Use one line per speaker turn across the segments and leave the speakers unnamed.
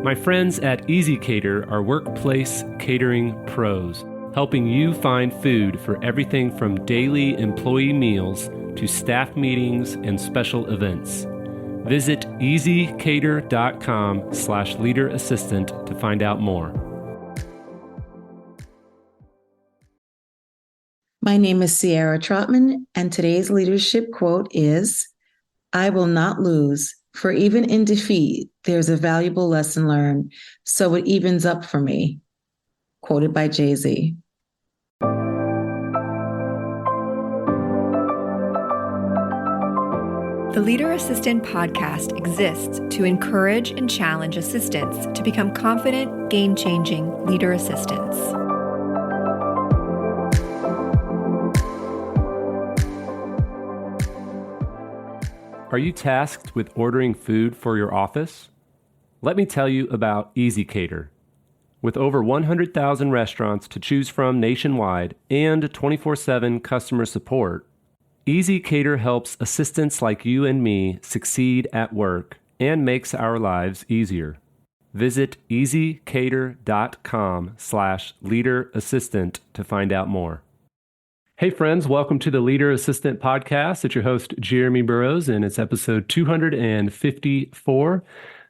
My friends at ezCater are workplace catering pros, helping you find food for everything from daily employee meals to staff meetings and special events. Visit ezcater.com/leaderassistant to find out more.
My name is Sierra Trotman, and today's leadership quote is, "I will not lose, for even in defeat, there's a valuable lesson learned, so it evens up for me." Quoted by Jay-Z.
The Leader Assistant podcast exists to encourage and challenge assistants to become confident, game-changing leader assistants.
Are you tasked with ordering food for your office? Let me tell you about ezCater. With over 100,000 restaurants to choose from nationwide and 24/7 customer support, ezCater helps assistants like you and me succeed at work and makes our lives easier. Visit ezcater.com/leaderassistant to find out more. Hey friends, welcome to the Leader Assistant Podcast. It's your host, Jeremy Burrows, and it's episode 254.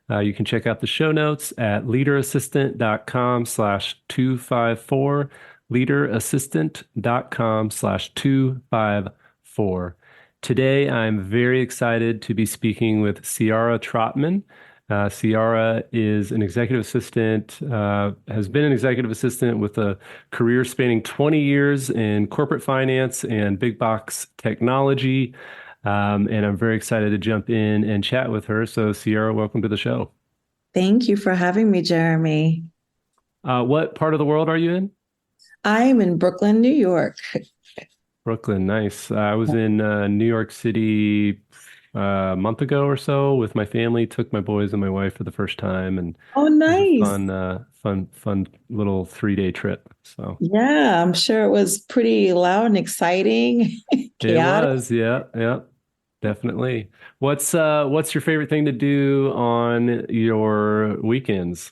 You can check out the show notes at leaderassistant.com/254, leaderassistant.com/254. Today, I'm very excited to be speaking with Sierra Trotman. Sierra is an executive assistant, has been an executive assistant with a career spanning 20 years in corporate finance and big box technology. And I'm very excited to jump in and chat with her. So Sierra, welcome to the show.
Thank you for having me, Jeremy.
What part of the world are you in?
I'm in Brooklyn, New York.
Brooklyn, nice. I was in New York City a month ago or so with my family, took my boys and my wife for the first time, and
Oh,
it was
nice.
a fun little 3-day trip. So
Yeah, I'm sure it was pretty loud and exciting,
it
chaotic.
was, yeah, definitely. What's your favorite thing to do on your weekends?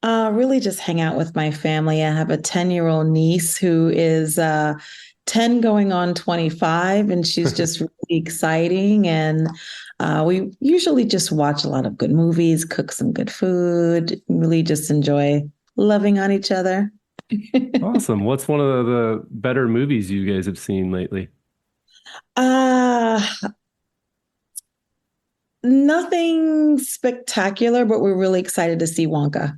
Really just hang out with my family. I have a 10-year-old niece who is 10 going on 25, and she's just really exciting. And we usually just watch a lot of good movies, cook some good food, really just enjoy loving on each other.
Awesome. What's one of the better movies you guys have seen lately?
Uh, Nothing spectacular, but we're really excited to see Wonka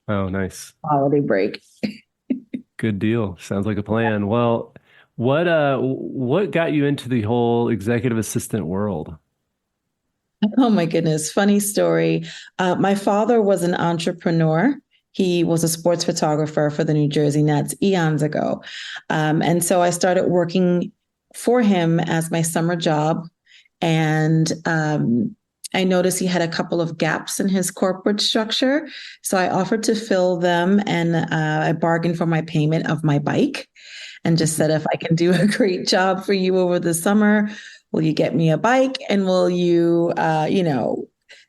Oh, nice.
holiday break.
Good deal. Sounds like a plan. Well, what got you into the whole executive assistant world?
Oh my goodness. Funny story. My father was an entrepreneur. He was a sports photographer for the New Jersey Nets eons ago. And so I started working for him as my summer job. And I noticed he had a couple of gaps in his corporate structure. So I offered to fill them, and I bargained for my payment of my bike and just said, if I can do a great job for you over the summer, will you get me a bike, and will you,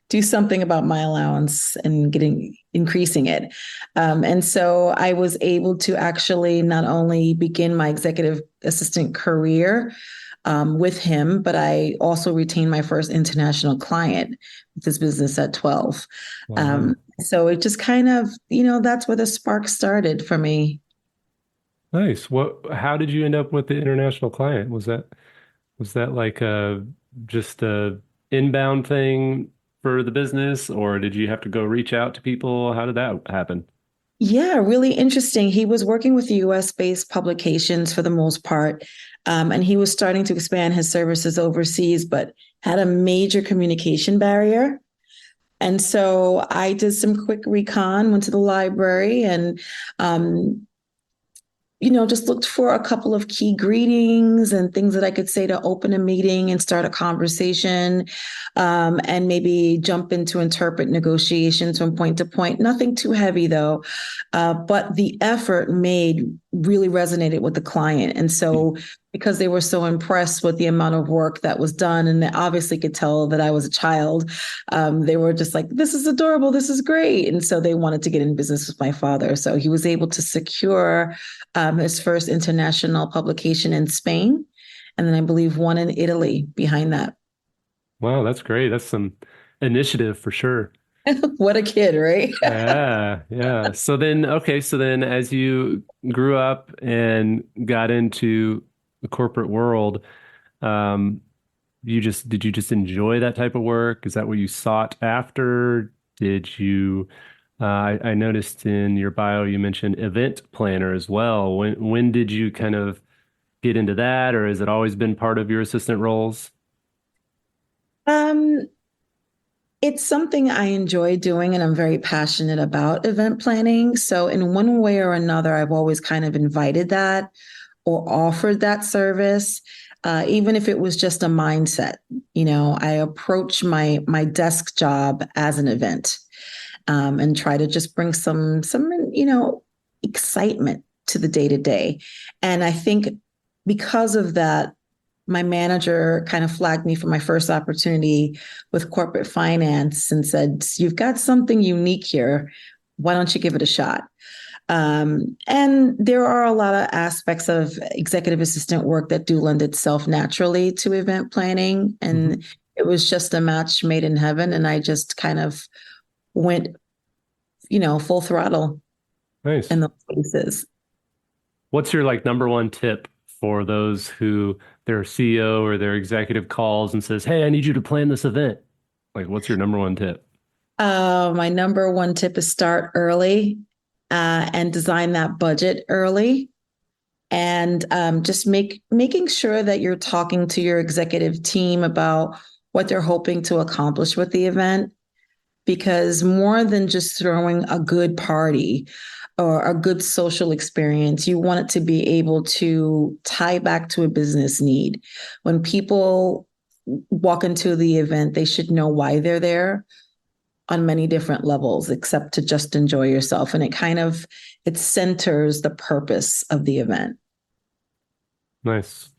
do something about my allowance and increasing it. And so I was able to actually not only begin my executive assistant career with him, but I also retained my first international client with this business at 12.
Wow.
So it just kind of, that's where the spark started for me.
Nice. How did you end up with the international client? Was that like just a inbound thing for the business, or did you have to go reach out to people? How did that happen?
Yeah, really interesting. He was working with US-based publications for the most part, and he was starting to expand his services overseas, but had a major communication barrier. And so I did some quick recon, went to the library, and um, just looked for a couple of key greetings and things that I could say to open a meeting and start a conversation, and maybe jump into interpret negotiations from point to point. Nothing too heavy though, but the effort made really resonated with the client. And so because they were so impressed with the amount of work that was done. And they obviously could tell that I was a child. They were just like, this is adorable. This is great. And so they wanted to get in business with my father. So he was able to secure his first international publication in Spain. And then I believe one in Italy behind that.
Wow, that's great. That's some initiative for sure.
What a kid, right?
Yeah, yeah. So then, okay, so then as you grew up and got into the corporate world, um, did you just enjoy that type of work? Is that what you sought after? Did you, I noticed in your bio you mentioned event planner as well. When did you kind of get into that, or has it always been part of your assistant roles?
Um, It's something I enjoy doing, and I'm very passionate about event planning. So, in one way or another, I've always kind of invited that or offered that service, even if it was just a mindset. I approach my desk job as an event, and try to just bring some excitement to the day to day. And I think because of that, my manager kind of flagged me for my first opportunity with corporate finance and said, "You've got something unique here. Why don't you give it a shot?" And there are a lot of aspects of executive assistant work that do lend itself naturally to event planning.
Hmm.
And it was just a match made in heaven. And I just kind of went, full throttle
Nice.
in those places.
What's your like number one tip for those who their CEO or their executive calls and says, "Hey, I need you to plan this event." Like, what's your number one tip?
My number one tip is start early and design that budget early. And just making sure that you're talking to your executive team about what they're hoping to accomplish with the event. Because more than just throwing a good party or a good social experience, you want it to be able to tie back to a business need. When people walk into the event, they should know why they're there on many different levels, except to just enjoy yourself. And it centers the purpose of the event.
Nice.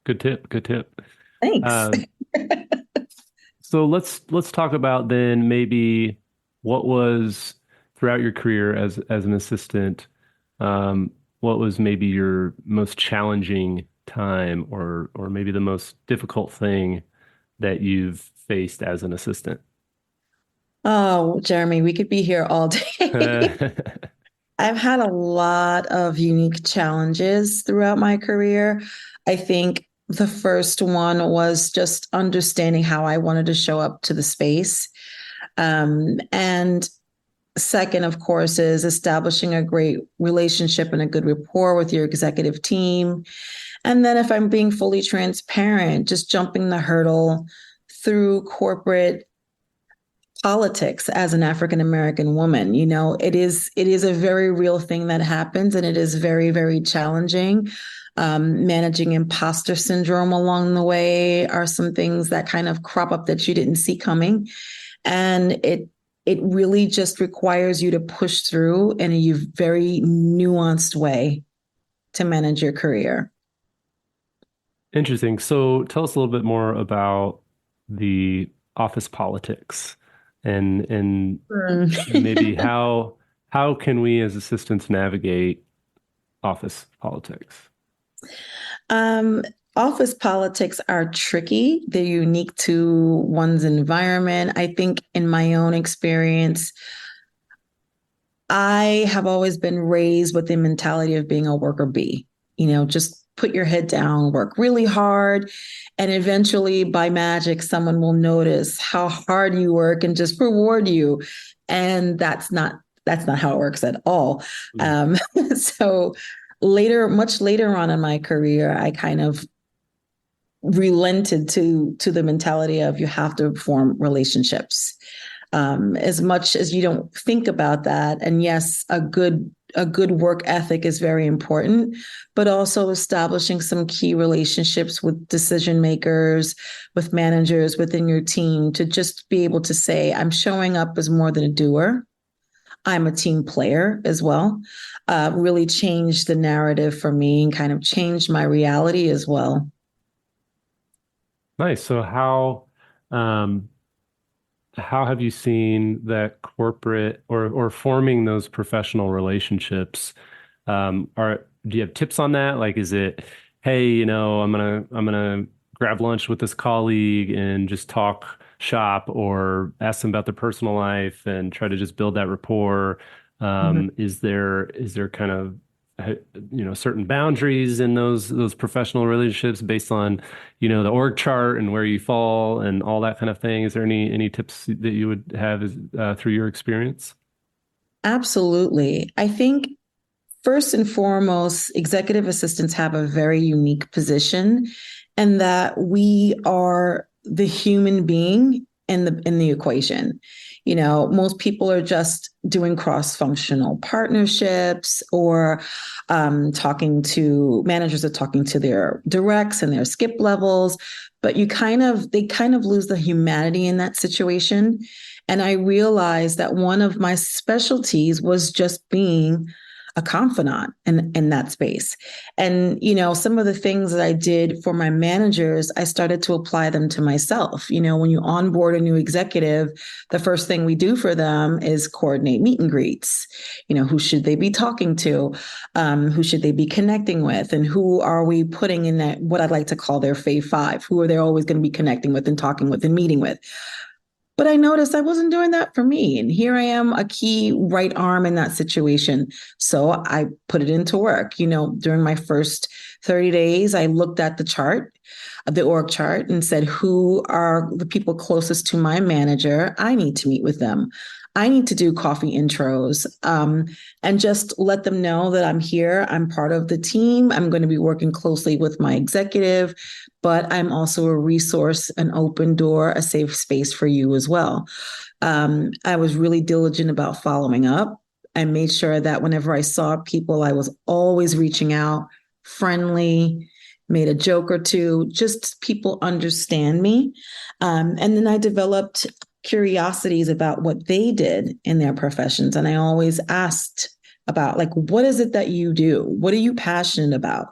Good tip. Good tip.
Thanks.
Um, so let's talk about then maybe what was throughout your career as an assistant, what was maybe your most challenging time or maybe the most difficult thing that you've faced as an assistant?
Oh, Jeremy, we could be here all day. I've had a lot of unique challenges throughout my career. I think the first one was just understanding how I wanted to show up to the space. And second, of course, is establishing a great relationship and a good rapport with your executive team. And then, if I'm being fully transparent, just jumping the hurdle through corporate politics as an African American woman. It is a very real thing that happens, and it is very, very challenging. Managing imposter syndrome along the way are some things that kind of crop up that you didn't see coming, and it really just requires you to push through in a very nuanced way to manage your career.
Interesting. So tell us a little bit more about the office politics and maybe
Mm.
how can we as assistants navigate office politics?
Um, Office politics are tricky. They're unique to one's environment. I think in my own experience, I have always been raised with the mentality of being a worker bee. Just put your head down, work really hard, and eventually by magic, someone will notice how hard you work and just reward you. And that's not how it works at all.
Mm.
Um, so much later on in my career, I kind of relented to the mentality of you have to form relationships. As much as you don't think about that, and yes, a good work ethic is very important, but also establishing some key relationships with decision makers, with managers within your team to just be able to say, I'm showing up as more than a doer. I'm a team player as well, really changed the narrative for me and kind of changed my reality as well.
Nice. So um, how have you seen that corporate or forming those professional relationships? Do you have tips on that? Like, is it, hey, I'm gonna grab lunch with this colleague and just talk shop or ask them about their personal life and try to just build that rapport? Is there kind of uh, certain boundaries in those professional relationships based on the org chart and where you fall and all that kind of thing? Is there any tips that you would have through your experience?
Absolutely. I think first and foremost, executive assistants have a very unique position, and that we are the human being in the equation. Most people are just doing cross-functional partnerships, or talking to managers are talking to their directs and their skip levels, but they kind of lose the humanity in that situation. And I realized that one of my specialties was just being a confidant in that space. And, some of the things that I did for my managers, I started to apply them to myself. When you onboard a new executive, the first thing we do for them is coordinate meet and greets. Who should they be talking to? Who should they be connecting with? And who are we putting in that, what I'd like to call their fave five? Who are they always going to be connecting with and talking with and meeting with? But I noticed I wasn't doing that for me. And here I am, a key right arm in that situation. So I put it into work. During my first 30 days, I looked at the org chart, and said, who are the people closest to my manager? I need to meet with them. I need to do coffee intros, and just let them know that I'm here. I'm part of the team. I'm going to be working closely with my executive, but I'm also a resource, an open door, a safe space for you as well. I was really diligent about following up. I made sure that whenever I saw people, I was always reaching out, friendly, made a joke or two, just people understand me. And then I developed curiosities about what they did in their professions. And I always asked about, like, what is it that you do? What are you passionate about?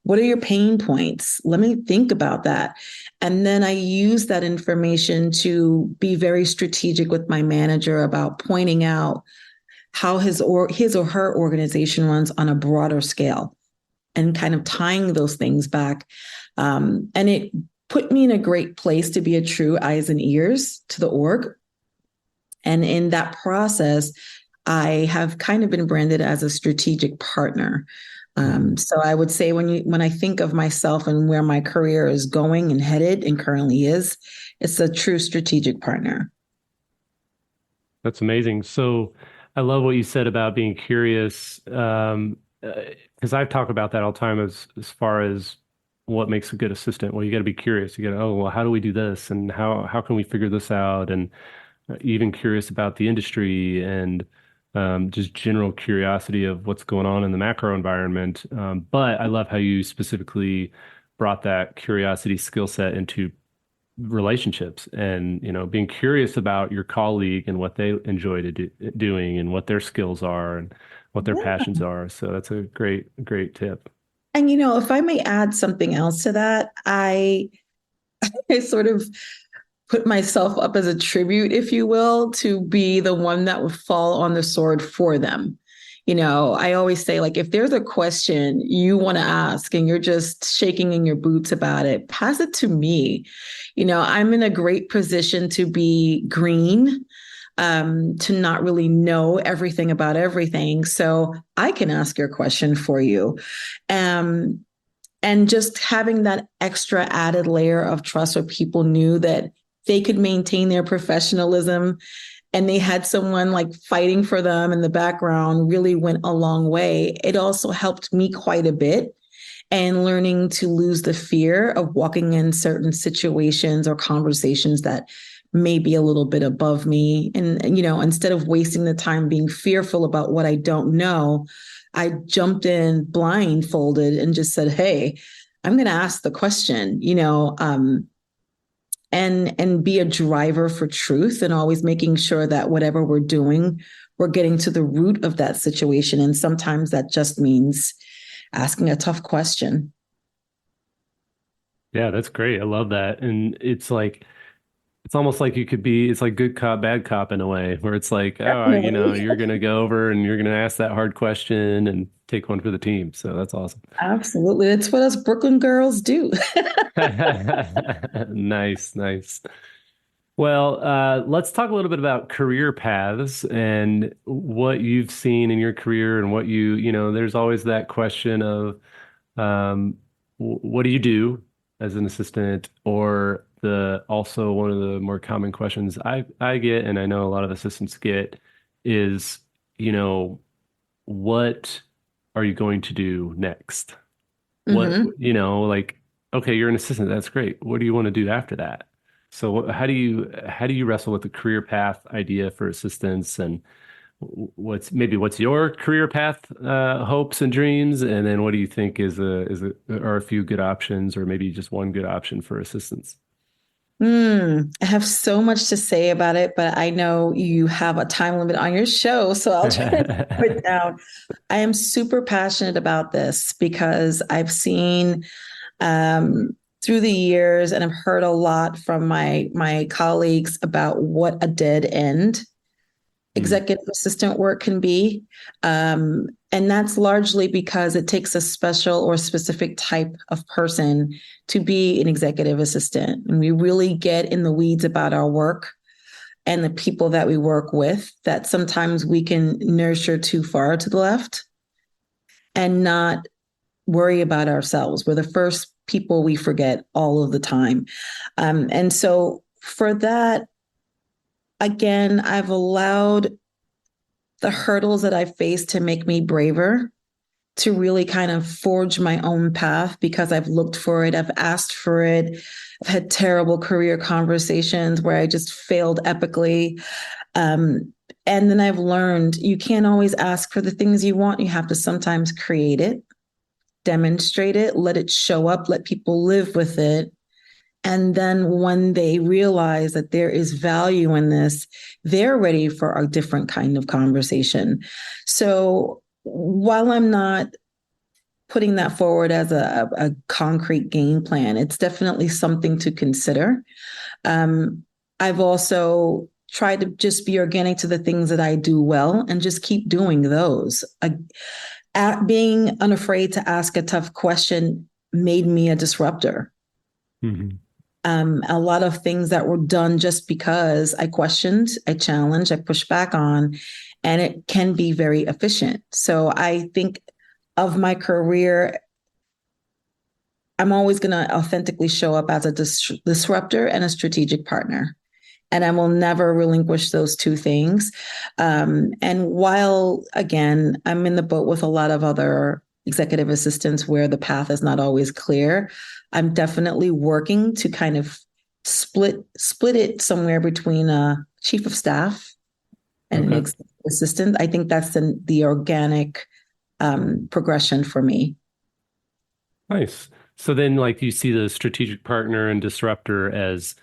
What are your pain points? Let me think about that. And then I use that information to be very strategic with my manager about pointing out how his or her organization runs on a broader scale, and kind of tying those things back. And it put me in a great place to be a true eyes and ears to the org. And in that process, I have kind of been branded as a strategic partner. So I would say when I think of myself and where my career is going and headed and currently is, it's a true strategic partner.
That's amazing. So I love what you said about being curious, because I've talked about that all the time as far as what makes a good assistant. Well, you got to be curious. You got to, oh, well, how do we do this, and how can we figure this out, and even curious about the industry and just general curiosity of what's going on in the macro environment. But I love how you specifically brought that curiosity skill set into relationships and being curious about your colleague and what they enjoy doing and what their skills are and what their
Yeah.
passions are. So that's a great tip.
And if I may add something else to that, I sort of put myself up as a tribute, if you will, to be the one that would fall on the sword for them. I always say, like, if there's a question you want to ask and you're just shaking in your boots about it, pass it to me. I'm in a great position to be green, to not really know everything about everything. So I can ask your question for you. And just having that extra added layer of trust where people knew that they could maintain their professionalism and they had someone like fighting for them in the background really went a long way. It also helped me quite a bit, and learning to lose the fear of walking in certain situations or conversations that may be a little bit above me. And instead of wasting the time being fearful about what I don't know, I jumped in blindfolded and just said, hey, I'm going to ask the question, and be a driver for truth, and always making sure that whatever we're doing, we're getting to the root of that situation. And sometimes that just means asking a tough question.
Yeah, that's great. I love that. And it's almost like it's like good cop, bad cop in a way, where it's like, oh,
Definitely.
you're going to go over and you're going to ask that hard question and take one for the team. So that's awesome.
Absolutely. That's what us Brooklyn girls do.
Nice, nice. Well, let's talk a little bit about career paths and what you've seen in your career and there's always that question of what do you do as an assistant? Or the also one of the more common questions I get, and I know a lot of assistants get, is, you know, what are you going to do next? What,
Hmm.
like, okay, you're an assistant, that's great. What do you want to do after that? So how do you wrestle with the career path idea for assistants, and what's your career path hopes and dreams, and then what do you think are a few good options, or maybe just one good option for assistants?
I have so much to say about it, but I know you have a time limit on your show, so I'll try to put it down. I am super passionate about this because I've seen through the years, and I've heard a lot from my colleagues about what a dead end
Mm,
executive assistant work can be. And that's largely because it takes a special or specific type of person to be an executive assistant. And we really get in the weeds about our work and the people that we work with, that sometimes we can nurture too far to the left and not worry about ourselves. We're the first people we forget all of the time. And so for that, again, I've allowed the hurdles that I faced to make me braver, to really kind of forge my own path because I've looked for it, I've asked for it. I've had terrible career conversations where I just failed epically. And then I've learned you can't always ask for the things you want. You have to sometimes create it, demonstrate it, let it show up, let people live with it. And then when they realize that there is value in this, they're ready for a different kind of conversation. So while I'm not putting that forward as a concrete game plan, it's definitely something to consider. I've also tried to just be organic to the things that I do well and just keep doing those. Being unafraid to ask a tough question made me a disruptor.
mhm.
A lot of things that were done just because I questioned, I challenged, I pushed back on, and it can be very efficient. So I think of my career, I'm always going to authentically show up as a disruptor and a strategic partner. And I will never relinquish those two things. And while, again, I'm in the boat with a lot of other executive assistants where the path is not always clear, I'm definitely working to kind of split it somewhere between a chief of staff and an
Okay.
executive assistant. I think that's the organic progression for me.
Nice. So then, like, you see the strategic partner and disruptor as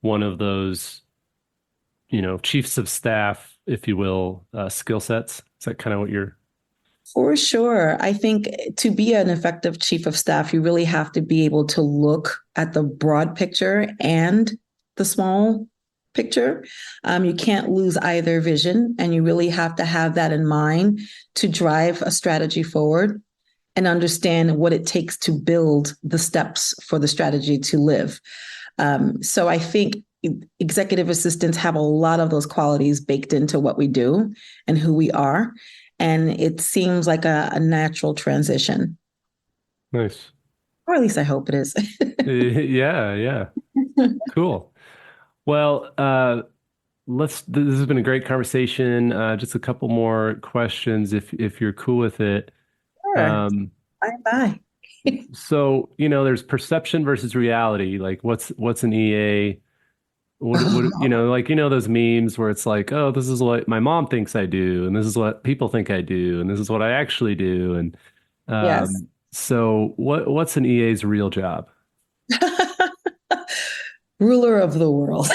one of those, chiefs of staff, if you will, skill sets. Is that kind of what you're?
For sure. I think to be an effective chief of staff, you really have to be able to look at the broad picture and the small picture. You can't lose either vision, and you really have to have that in mind to drive a strategy forward and understand what it takes to build the steps for the strategy to live. So I think executive assistants have a lot of those qualities baked into what we do and who we are. And it seems like a natural transition,
Nice.
or at least I hope it is.
Yeah, yeah. Cool. Well, this has been a great conversation. Just a couple more questions if you're cool with it.
Sure.
Um,
Bye bye.
so, there's perception versus reality. Like what's an EA? Like, those memes where it's like, oh, this is what my mom thinks I do, and this is what people think I do, and this is what I actually do. And
Yes.
so what's an EA's real job?
Ruler of the world.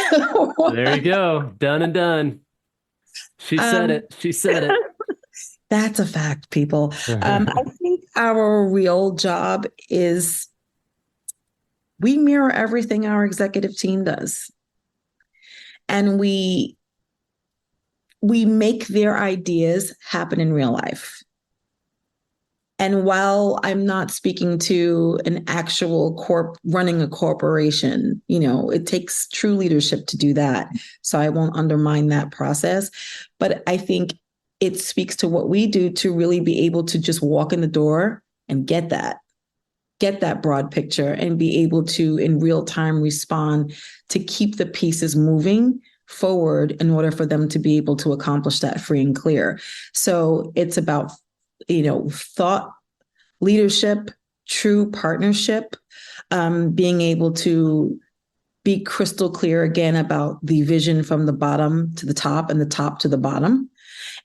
There you go. Done and done. She said it. She said it.
That's a fact, people. I think our real job is we mirror everything our executive team does. And we make their ideas happen in real life. And while I'm not speaking to an actual running a corporation, it takes true leadership to do that. So I won't undermine that process. But I think it speaks to what we do to really be able to just walk in the door and get that broad picture and be able to in real time respond to keep the pieces moving forward in order for them to be able to accomplish that free and clear. So it's about thought leadership, true partnership, being able to be crystal clear again about the vision from the bottom to the top and the top to the bottom,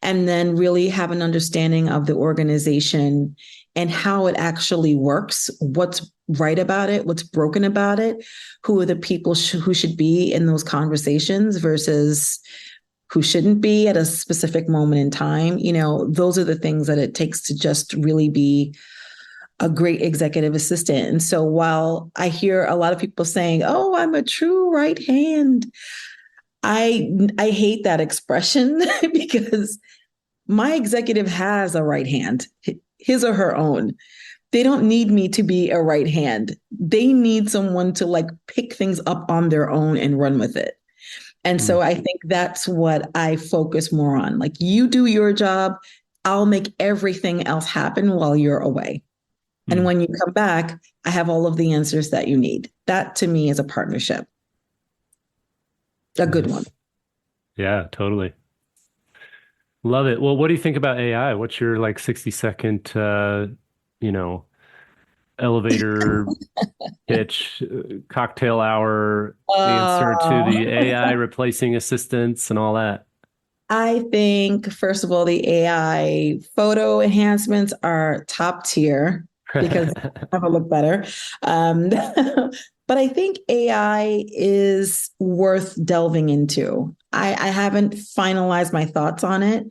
and then really have an understanding of the organization and how it actually works, what's right about it, what's broken about it, who are the people who should be in those conversations versus who shouldn't be at a specific moment in time. Those are the things that it takes to just really be a great executive assistant. And so while I hear a lot of people saying, "Oh, I'm a true right hand," I hate that expression because my executive has a right hand, his or her own. They don't need me to be a right hand. They need someone to pick things up on their own and run with it. And so I think that's what I focus more on. You do your job, I'll make everything else happen while you're away. And when you come back, I have all of the answers that you need. That to me is a partnership. A good one.
Yeah, totally. Love it. Well, what do you think about AI? What's your 60-second, elevator pitch, cocktail hour answer to the AI replacing assistants and all that?
I think, first of all, the AI photo enhancements are top tier because they never look better. But I think AI is worth delving into. I haven't finalized my thoughts on it,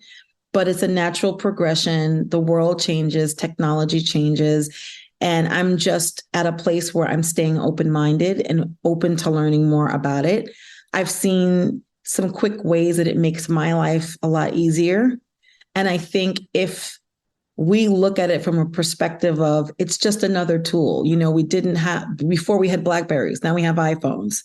but it's a natural progression. The world changes, technology changes, and I'm just at a place where I'm staying open-minded and open to learning more about it. I've seen some quick ways that it makes my life a lot easier. And I think if we look at it from a perspective of it's just another tool. We didn't have, before we had BlackBerries, now we have iPhones.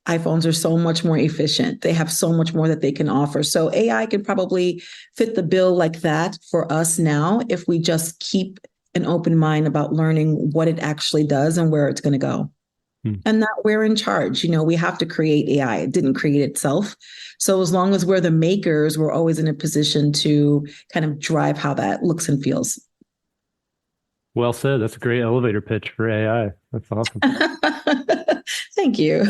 iPhones are so much more efficient. They have so much more that they can offer. So AI could probably fit the bill like that for us now if we just keep an open mind about learning what it actually does and where it's going to go. And that we're in charge. We have to create AI. It didn't create itself. So as long as we're the makers, we're always in a position to kind of drive how that looks and feels.
Well said. That's a great elevator pitch for AI. That's awesome.
Thank you.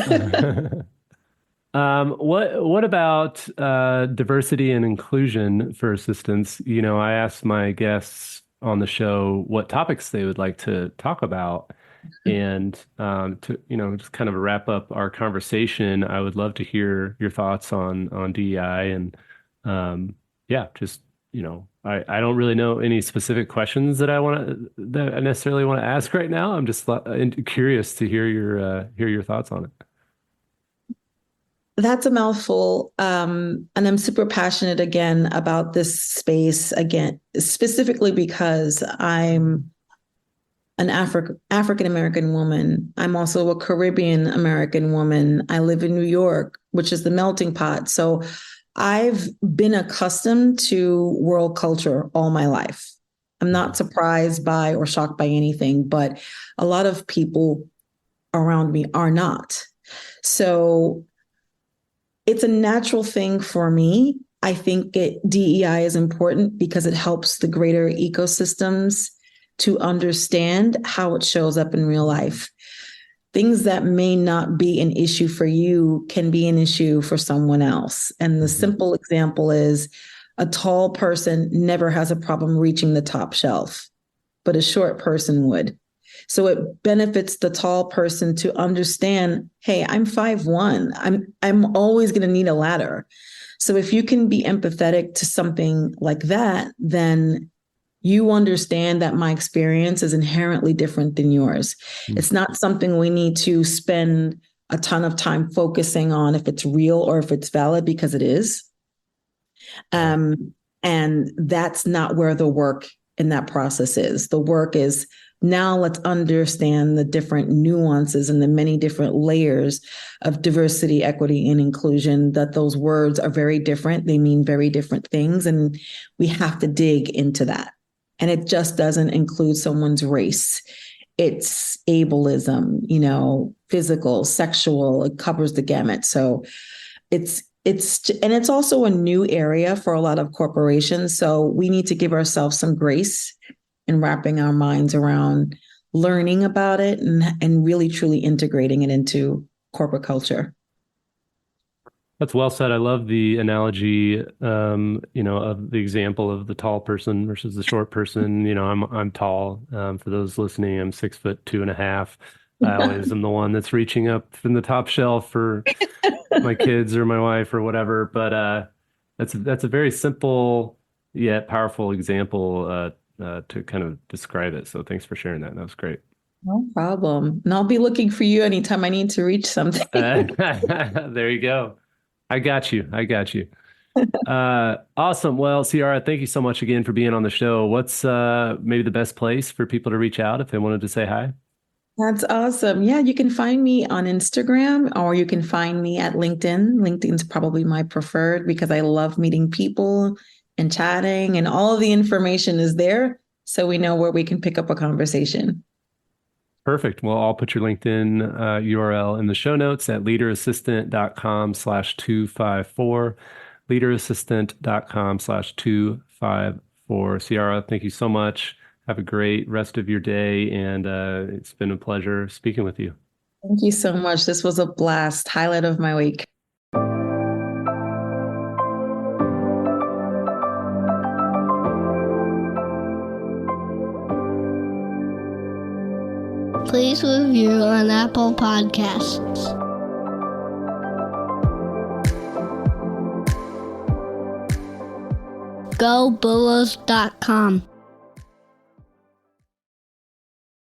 What about diversity and inclusion for assistants? I asked my guests on the show what topics they would like to talk about. And to just kind of wrap up our conversation, I would love to hear your thoughts on DEI and just I don't really know any specific questions that I necessarily want to ask right now. I'm just curious to hear your thoughts on it.
That's a mouthful. And I'm super passionate again about this space again, specifically because I'm an African-American woman. I'm also a Caribbean American woman. I live in New York, which is the melting pot. So I've been accustomed to world culture all my life. I'm not surprised by or shocked by anything, but a lot of people around me are not. So it's a natural thing for me. I think DEI is important because it helps the greater ecosystems to understand how it shows up in real life. Things that may not be an issue for you can be an issue for someone else. And the simple example is a tall person never has a problem reaching the top shelf, but a short person would. So it benefits the tall person to understand, hey, I'm 5'1". I'm always going to need a ladder. So if you can be empathetic to something like that, then you understand that my experience is inherently different than yours. It's not something we need to spend a ton of time focusing on if it's real or if it's valid, because it is. And that's not where the work in that process is. The work is, now let's understand the different nuances and the many different layers of diversity, equity, and inclusion, that those words are very different. They mean very different things. And we have to dig into that. And it just doesn't include someone's race. It's ableism, physical, sexual, it covers the gamut. So it's also a new area for a lot of corporations. So we need to give ourselves some grace in wrapping our minds around learning about it and really truly integrating it into corporate culture.
That's well said. I love the analogy, of the example of the tall person versus the short person. I'm tall. For those listening, I'm 6'2.5". I always am the one that's reaching up from the top shelf for my kids or my wife or whatever. But that's a very simple yet powerful example to kind of describe it. So thanks for sharing that. That was great.
No problem. And I'll be looking for you anytime I need to reach something.
There you go. I got you. Awesome. Well, Ciara, thank you so much again for being on the show. What's maybe the best place for people to reach out if they wanted to say hi?
That's awesome. Yeah, you can find me on Instagram, or you can find me at LinkedIn. LinkedIn's probably my preferred because I love meeting people and chatting, and all of the information is there. So we know where we can pick up a conversation.
Perfect. Well, I'll put your LinkedIn URL in the show notes at leaderassistant.com/254, leaderassistant.com/254. Ciara, thank you so much. Have a great rest of your day, and it's been a pleasure speaking with you.
Thank you so much. This was a blast. Highlight of my week.
Please review on Apple Podcasts. GoBulls.com